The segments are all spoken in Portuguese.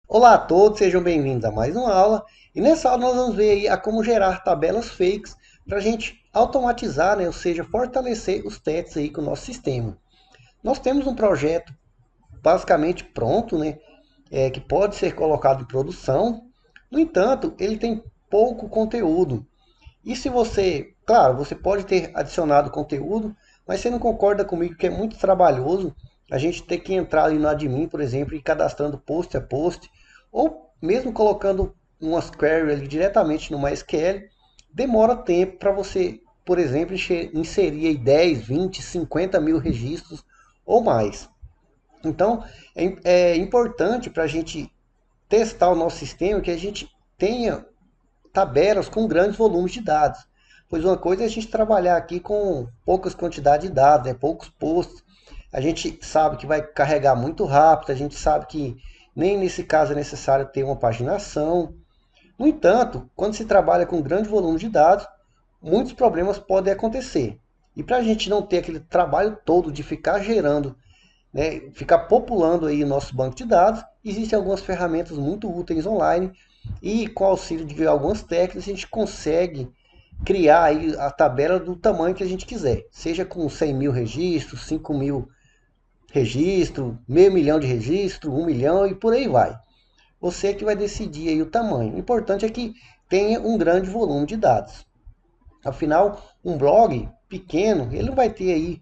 Olá a todos, sejam bem-vindos a mais uma aula. E nessa aula nós vamos ver aí a como gerar tabelas fakes para a gente automatizar, né, ou seja, fortalecer os testes aí com o nosso sistema. Nós temos um projeto basicamente pronto, né, que pode ser colocado em produção. No entanto, ele tem pouco conteúdo. E se você, claro, você pode ter adicionado conteúdo, mas você não concorda comigo que é muito trabalhoso a gente ter que entrar ali no admin, por exemplo, e cadastrando post a post, ou mesmo colocando umas queries ali diretamente no MySQL, demora tempo para você, por exemplo, inserir aí 10, 20, 50 mil registros ou mais. Então, é importante para a gente testar o nosso sistema que a gente tenha tabelas com grandes volumes de dados. Pois uma coisa é a gente trabalhar aqui com poucas quantidades de dados, né, poucos posts. A gente sabe que vai carregar muito rápido, a gente sabe que nem nesse caso é necessário ter uma paginação. No entanto, quando se trabalha com grande volume de dados, muitos problemas podem acontecer. E para a gente não ter aquele trabalho todo de ficar gerando, né, ficar populando aí o nosso banco de dados, existem algumas ferramentas muito úteis online e com o auxílio de algumas técnicas a gente consegue criar aí a tabela do tamanho que a gente quiser, seja com 100 mil registros, 5 mil registros, meio milhão de registros, 1 milhão e por aí vai. Você que vai decidir aí o tamanho. O importante é que tenha um grande volume de dados. Afinal, um blog pequeno, ele não vai ter aí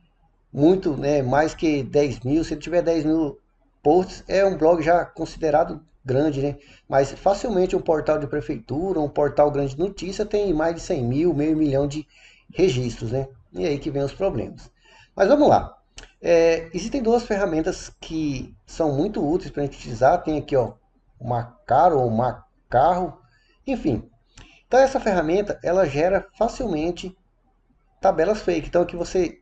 muito, né, mais que 10 mil. Se ele tiver 10 mil posts, é um blog já considerado grande, né? Mas facilmente um portal de prefeitura, um portal grande de notícia tem mais de 100 mil, meio milhão de registros, né? E aí que vem os problemas. Mas vamos lá. Existem duas ferramentas que são muito úteis para a gente utilizar. Tem aqui, ó, o Macaro ou Macarro, enfim. Então essa ferramenta, ela gera facilmente tabelas fake. Então aqui você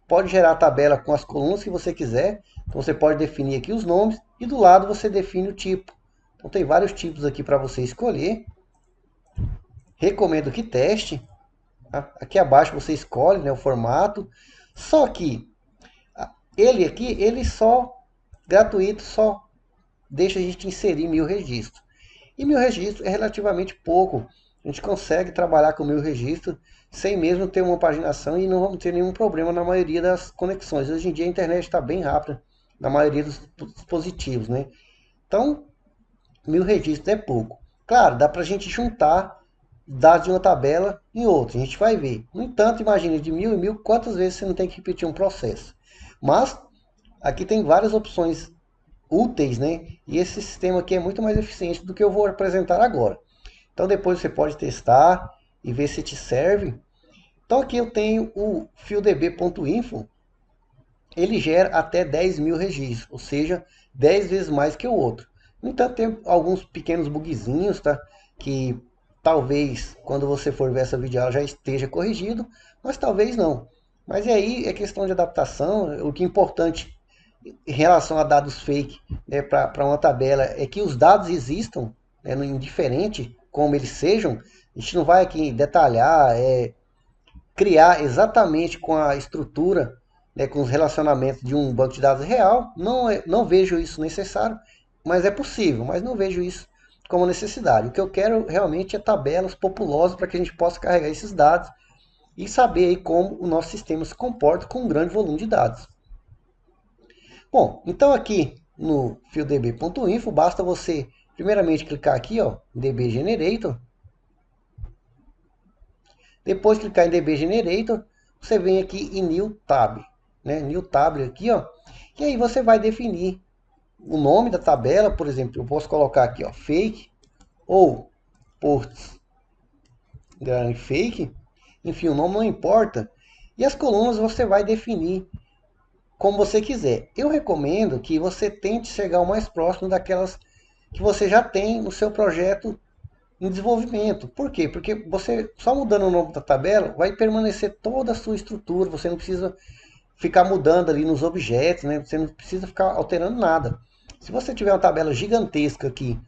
pode gerar a tabela com as colunas que você quiser. Então você pode definir aqui os nomes e do lado você define o tipo. Então tem vários tipos aqui para você escolher. Recomendo que teste. Tá? Aqui abaixo você escolhe, né, o formato. Só que ele aqui, ele só gratuito, só deixa a gente inserir 1000 registros. E 1000 registros é relativamente pouco. A gente consegue trabalhar com 1000 registros sem mesmo ter uma paginação e não vamos ter nenhum problema na maioria das conexões. Hoje em dia a internet está bem rápida na maioria dos dispositivos, né? Então, 1000 registros é pouco. Claro, dá para a gente juntar dados de uma tabela em outra. A gente vai ver. No entanto, imagine de 1000 em 1000, quantas vezes você não tem que repetir um processo. Mas, aqui tem várias opções úteis, né? E esse sistema aqui é muito mais eficiente do que eu vou apresentar agora. Então depois você pode testar e ver se te serve. Então aqui eu tenho o fieldb.info, ele gera até 10 mil registros, ou seja, 10 vezes mais que o outro. No entanto, tem alguns pequenos bugzinhos, tá? Que talvez quando você for ver essa videoaula já esteja corrigido, mas talvez não. Mas aí é questão de adaptação. O que é importante em relação a dados fake, né, para uma tabela é que os dados existam, né, indiferente como eles sejam. A gente não vai aqui detalhar, criar exatamente com a estrutura, né, com os relacionamentos de um banco de dados real. Não vejo isso necessário, mas é possível, mas não vejo isso como necessidade. O que eu quero realmente é tabelas populosas para que a gente possa carregar esses dados e saber aí como o nosso sistema se comporta com um grande volume de dados. Bom, então aqui no fieldb.info basta você primeiramente clicar aqui, ó, em DB Generator. Depois clicar em DB Generator, você vem aqui em New Tab, né? New Tab aqui, ó. E aí você vai definir o nome da tabela, por exemplo, eu posso colocar aqui, ó, fake ou ports fake. Enfim, o nome não importa. E as colunas você vai definir como você quiser. Eu recomendo que você tente chegar o mais próximo daquelas que você já tem no seu projeto em desenvolvimento. Por quê? Porque você só mudando o nome da tabela vai permanecer toda a sua estrutura. Você não precisa ficar mudando ali nos objetos, né? Você não precisa ficar alterando nada. Se você tiver uma tabela gigantesca aqui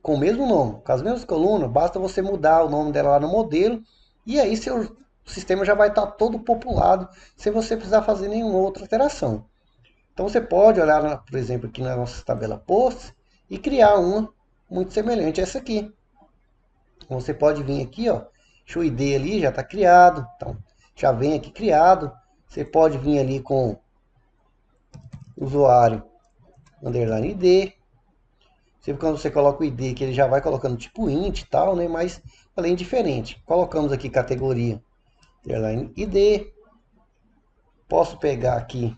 com o mesmo nome, com as mesmas colunas, basta você mudar o nome dela lá no modelo e aí seu sistema já vai estar todo populado sem você precisar fazer nenhuma outra alteração. Então você pode olhar, por exemplo, aqui na nossa tabela posts e criar uma muito semelhante a essa aqui. Você pode vir aqui, ó, deixa o ID ali, já está criado, então já vem aqui criado. Você pode vir ali com usuário underline ID. Sempre quando você coloca o ID, que ele já vai colocando tipo int e tal, né? Mas além diferente. Colocamos aqui categoria underline ID. Posso pegar aqui,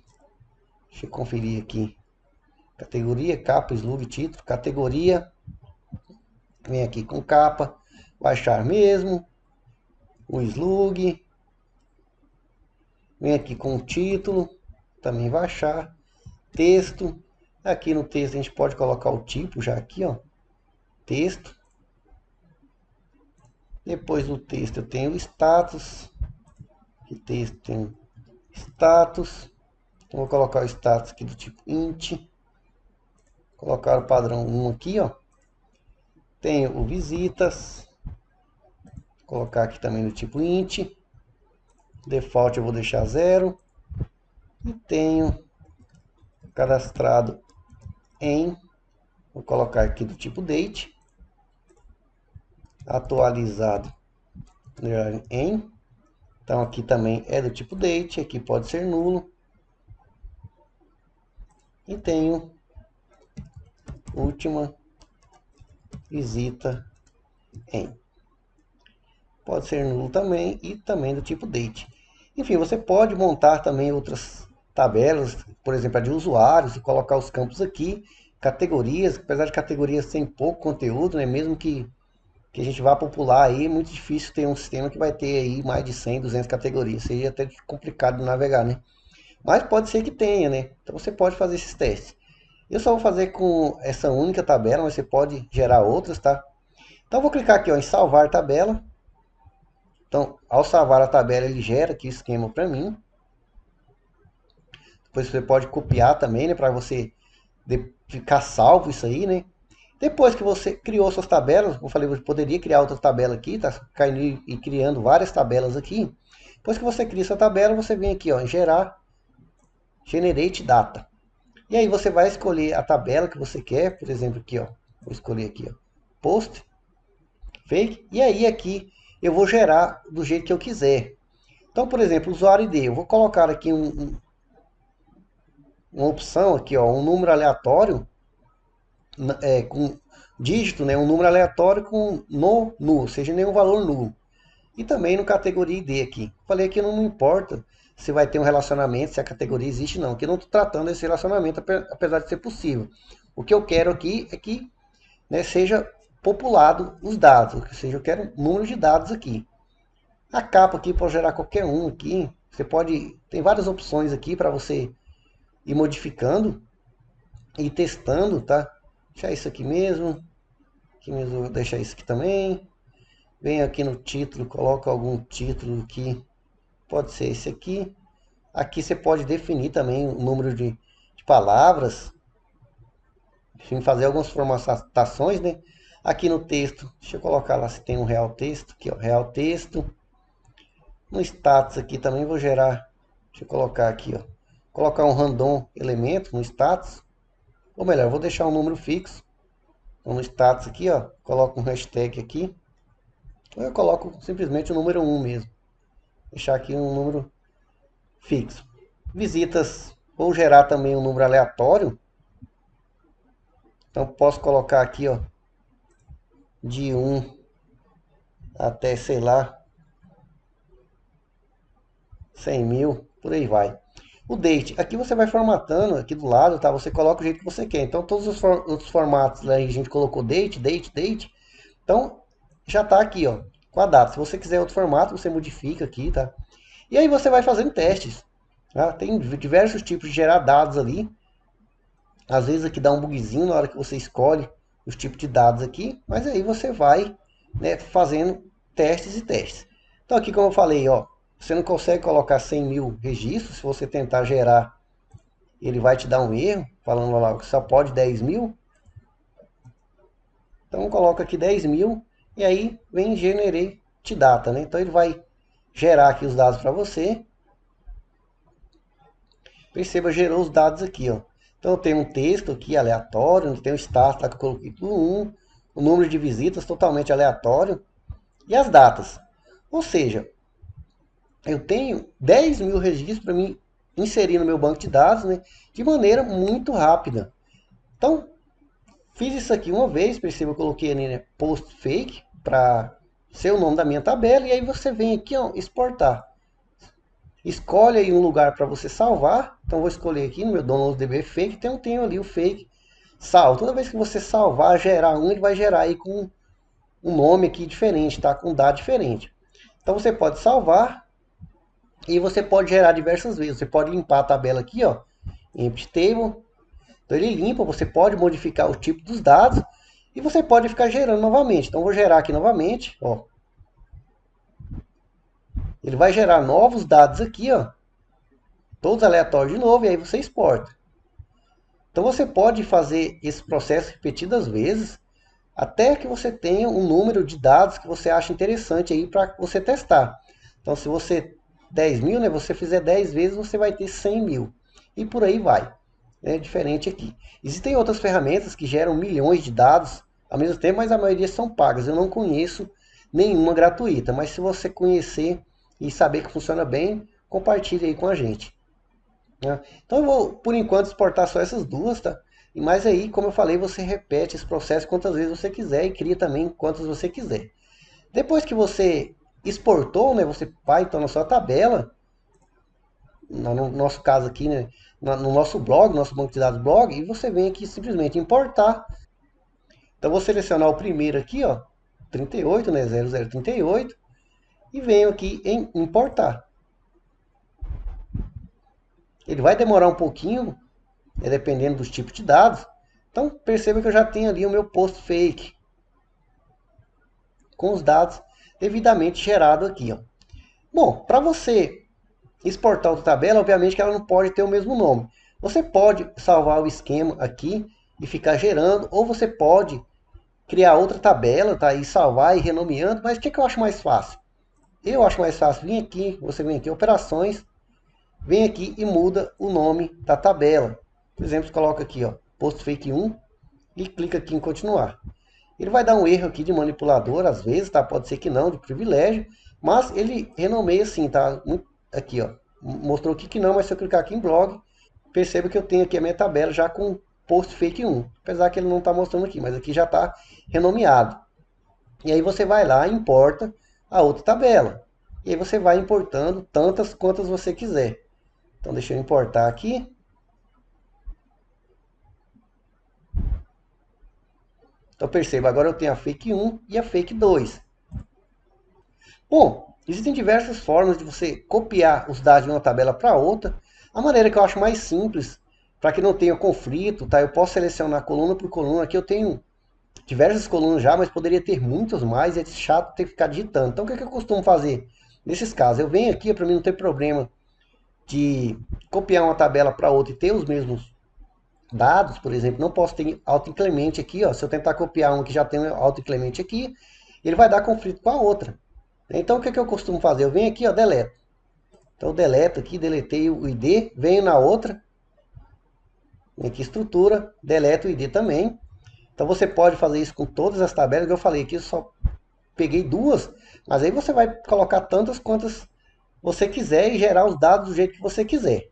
deixa eu conferir aqui. Categoria, capa, slug, título, categoria. Vem aqui com capa, baixar mesmo. O slug. Vem aqui com o título, também vai achar. Texto, aqui no texto a gente pode colocar o tipo já aqui, ó. Texto. Depois do texto eu tenho o status. Que texto tem status. Então vou colocar o status aqui do tipo int. Colocar o padrão 1 aqui, ó. Tenho o visitas. Vou colocar aqui também do tipo int. Default eu vou deixar 0. E tenho cadastrado em, vou colocar aqui do tipo date, atualizado em, então aqui também é do tipo date, aqui pode ser nulo, e tenho última visita em, pode ser nulo também, e também do tipo date. Enfim, você pode montar também outras tabelas, por exemplo, a de usuários, e colocar os campos aqui, categorias, apesar de categorias sem pouco conteúdo, né, mesmo que a gente vá popular aí, é muito difícil ter um sistema que vai ter aí mais de 100, 200 categorias. Seria até complicado de navegar, né? Mas pode ser que tenha, né? Então você pode fazer esses testes. Eu só vou fazer com essa única tabela, mas você pode gerar outras, tá? Então eu vou clicar aqui, ó, em salvar tabela. Então, ao salvar a tabela, ele gera aqui o esquema para mim. Depois você pode copiar também, né? Para você ficar salvo isso aí, né? Depois que você criou suas tabelas, como eu falei, você poderia criar outra tabela aqui, tá caindo e criando várias tabelas aqui. Depois que você cria sua tabela, você vem aqui, ó, em gerar, generate data. E aí você vai escolher a tabela que você quer, por exemplo, aqui, ó, vou escolher aqui, ó, post, fake, e aí aqui eu vou gerar do jeito que eu quiser. Então, por exemplo, usuário ID, eu vou colocar aqui uma opção aqui, ó, um número aleatório, com dígito, né, um número aleatório com no nulo, ou seja, nenhum valor nulo. E também no categoria ID aqui. Falei que não importa se vai ter um relacionamento, se a categoria existe não, que eu não estou tratando esse relacionamento, apesar de ser possível. O que eu quero aqui é que, né, seja populado os dados, ou seja, eu quero um número de dados aqui. A capa aqui pode gerar qualquer um aqui. Você pode, tem várias opções aqui para você ir modificando e testando, tá? Deixar isso aqui mesmo. Aqui mesmo, vou deixar isso aqui também. Vem aqui no título, coloca algum título aqui. Pode ser esse aqui. Aqui você pode definir também o número de palavras. Enfim, fazer algumas formatações, né? Aqui no texto, deixa eu colocar lá se tem um real texto. Aqui, ó, real texto. No status aqui também vou gerar. Deixa eu colocar aqui, ó. Colocar um random elemento no status. Ou melhor, vou deixar um número fixo. Então, no status aqui, ó, coloco um hashtag aqui. Ou eu coloco simplesmente o número 1 mesmo. Deixar aqui um número fixo. Visitas, vou gerar também um número aleatório. Então posso colocar aqui, ó, de 1 até, sei lá, 100 mil, por aí vai. O date, aqui você vai formatando aqui do lado, tá? Você coloca o jeito que você quer. Então todos os outros formatos aí a gente colocou date, date, date. Então já tá aqui, ó, com a data. Se você quiser outro formato, você modifica aqui, tá? E aí você vai fazendo testes. Tá? Tem diversos tipos de gerar dados ali. Às vezes aqui dá um bugzinho na hora que você escolhe os tipos de dados aqui, mas aí você vai, né, fazendo testes e testes. Então aqui como eu falei, ó, você não consegue colocar 100 mil registros, se você tentar gerar, ele vai te dar um erro, falando lá que só pode 10 mil. Então coloca aqui 10 mil e aí vem generate data, né? Então ele vai gerar aqui os dados para você. Perceba, gerou os dados aqui, ó. Então eu tenho um texto aqui aleatório, tem o status lá que eu coloquei tudo o número de visitas totalmente aleatório e as datas. Ou seja, eu tenho 10 mil registros para mim inserir no meu banco de dados, né, de maneira muito rápida. Então, fiz isso aqui uma vez, perceba, eu coloquei ali, né, post fake para ser o nome da minha tabela, e aí você vem aqui, ó, exportar. Escolhe aí um lugar para você salvar. Então vou escolher aqui no meu DownloadsDB fake, então eu tenho ali o fake salvo. Toda vez que você salvar, gerar um, ele vai gerar aí com um nome aqui diferente, tá? Com um dado diferente. Então você pode salvar e você pode gerar diversas vezes. Você pode limpar a tabela aqui, ó, empty table. Então ele limpa, você pode modificar o tipo dos dados e você pode ficar gerando novamente. Então vou gerar aqui novamente, ó. Ele vai gerar novos dados aqui, ó, todos aleatórios de novo, e aí você exporta. Então você pode fazer esse processo repetidas vezes, até que você tenha um número de dados que você acha interessante aí para você testar. Então se você 10 mil, né, você fizer 10 vezes, você vai ter 100 mil. E por aí vai. É diferente aqui. Existem outras ferramentas que geram milhões de dados ao mesmo tempo, mas a maioria são pagas. Eu não conheço nenhuma gratuita, mas se você conhecer e saber que funciona bem, compartilhe aí com a gente. Né? Então eu vou, por enquanto, exportar só essas duas, tá? E mais aí, como eu falei, você repete esse processo quantas vezes você quiser e cria também quantas você quiser. Depois que você exportou, né, você vai então na sua tabela, no nosso caso aqui, né, no nosso blog, nosso banco de dados blog, e você vem aqui simplesmente importar. Então vou selecionar o primeiro aqui, ó, 38, né, 0038, e venho aqui em importar. Ele vai demorar um pouquinho, dependendo dos tipos de dados. Então perceba que eu já tenho ali o meu post fake com os dados devidamente gerados aqui, ó. Bom, para você exportar outra tabela, obviamente que ela não pode ter o mesmo nome. Você pode salvar o esquema aqui e ficar gerando, ou você pode criar outra tabela, tá? E salvar e renomeando, mas o que eu acho mais fácil? Eu acho mais fácil vir aqui, você vem aqui, operações, vem aqui e muda o nome da tabela. Por exemplo, você coloca aqui, ó, post fake 1 e clica aqui em continuar. Ele vai dar um erro aqui de manipulador, às vezes, tá? Pode ser que não, de privilégio, mas ele renomeia assim, tá? Aqui, ó, mostrou aqui que não, mas se eu clicar aqui em blog, perceba que eu tenho aqui a minha tabela já com post fake 1, apesar que ele não está mostrando aqui, mas aqui já está renomeado. E aí você vai lá e importa a outra tabela. E aí você vai importando tantas quantas você quiser. Então deixa eu importar aqui. Então perceba, agora eu tenho a fake 1 e a fake 2. Bom, existem diversas formas de você copiar os dados de uma tabela para outra. A maneira que eu acho mais simples, para que não tenha conflito, tá? Eu posso selecionar coluna por coluna. Aqui eu tenho diversas colunas já, mas poderia ter muitas mais, e é chato ter que ficar digitando. Então o que eu costumo fazer? Nesses casos, eu venho aqui, para mim não ter problema de copiar uma tabela para outra e ter os mesmos dados, por exemplo, não posso ter autoinclemente aqui, ó. Se eu tentar copiar um que já tem autoinclemente aqui, ele vai dar conflito com a outra. Então o que eu costumo fazer? Eu venho aqui, ó, deleto. Então eu deleto aqui, deletei o ID, venho na outra, venho aqui estrutura, deleto o ID também. Então você pode fazer isso com todas as tabelas que eu falei aqui, eu só peguei duas, mas aí você vai colocar tantas quantas você quiser e gerar os dados do jeito que você quiser.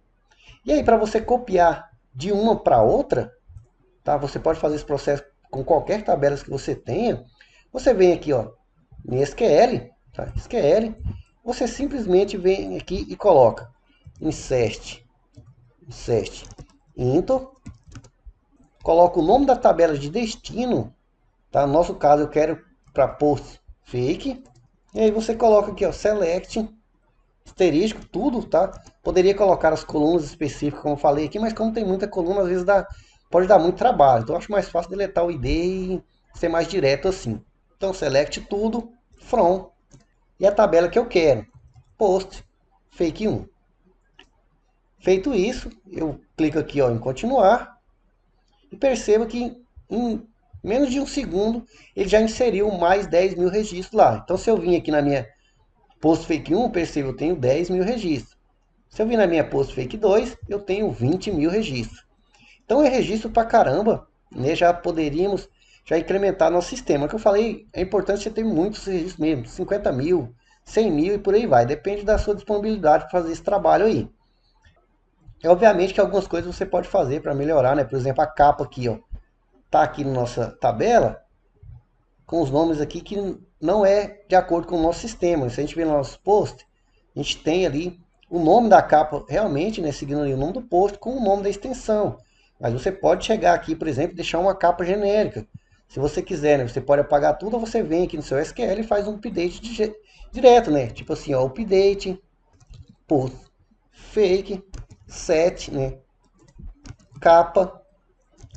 E aí para você copiar de uma para outra, tá? Você pode fazer esse processo com qualquer tabela que você tenha. Você vem aqui, ó, em SQL, tá? SQL, você simplesmente vem aqui e coloca insert into, coloca o nome da tabela de destino, tá? No nosso caso eu quero para post fake, e aí você coloca aqui, ó, select asterisco, tudo, tá? Poderia colocar as colunas específicas, como eu falei aqui, mas como tem muita coluna, às vezes pode dar muito trabalho. Então eu acho mais fácil deletar o ID e ser mais direto assim. Então select tudo, from, e a tabela que eu quero, post fake 1. Feito isso, eu clico aqui, ó, em continuar e perceba que em menos de um segundo ele já inseriu mais 10 mil registros lá. Então se eu vim aqui na minha post fake 1, perceba, eu tenho 10 mil registros. Se eu vir na minha post fake 2, eu tenho 20 mil registros. Então é registro pra caramba, né? Já poderíamos já incrementar nosso sistema. O que eu falei, é importante você ter muitos registros mesmo, 50 mil, 100 mil e por aí vai. Depende da sua disponibilidade para fazer esse trabalho aí. É obviamente que algumas coisas você pode fazer para melhorar, né? Por exemplo, a capa aqui, ó, tá aqui na nossa tabela com os nomes aqui que não é de acordo com o nosso sistema. Se a gente vê no nosso post, a gente tem ali o nome da capa realmente, né, seguindo ali o nome do post com o nome da extensão. Mas você pode chegar aqui, por exemplo, e deixar uma capa genérica. Se você quiser, né, você pode apagar tudo ou você vem aqui no seu SQL e faz um update direto, né? Tipo assim, ó, update, post, fake, set, né? Capa,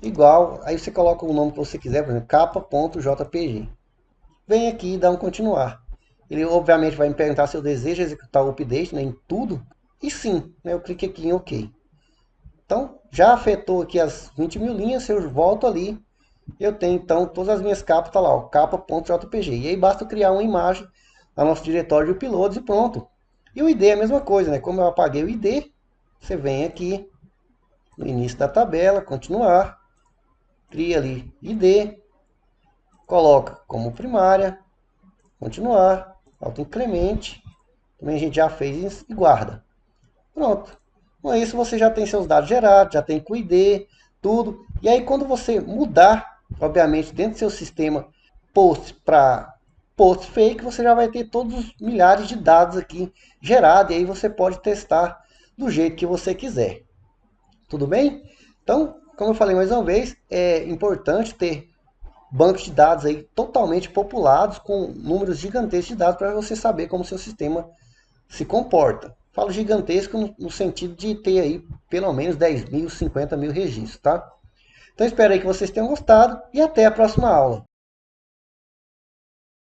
igual. Aí você coloca o nome que você quiser, por exemplo, capa.jpg. Vem aqui e dá um continuar. Ele obviamente vai me perguntar se eu desejo executar o update, né, em tudo. E sim, né, eu clico aqui em OK. Então, já afetou aqui as 20 mil linhas, se eu volto ali, eu tenho então todas as minhas capas, tá lá, ó, capa.jpg. E aí basta criar uma imagem no nosso diretório de uploads e pronto. E o ID é a mesma coisa, né? Como eu apaguei o ID, você vem aqui no início da tabela, continuar, cria ali ID, coloca como primária, continuar, autoincremente, também a gente já fez isso e guarda. Pronto. Com isso você já tem seus dados gerados, já tem com ID, tudo. E aí quando você mudar, obviamente, dentro do seu sistema post para post fake, você já vai ter todos os milhares de dados aqui gerados. E aí você pode testar do jeito que você quiser. Tudo bem? Então, como eu falei mais uma vez, é importante ter bancos de dados aí totalmente populados com números gigantescos de dados para você saber como seu sistema se comporta. Falo gigantesco no sentido de ter aí pelo menos 10 mil, 50 mil registros, tá? Então espero aí que vocês tenham gostado e até a próxima aula.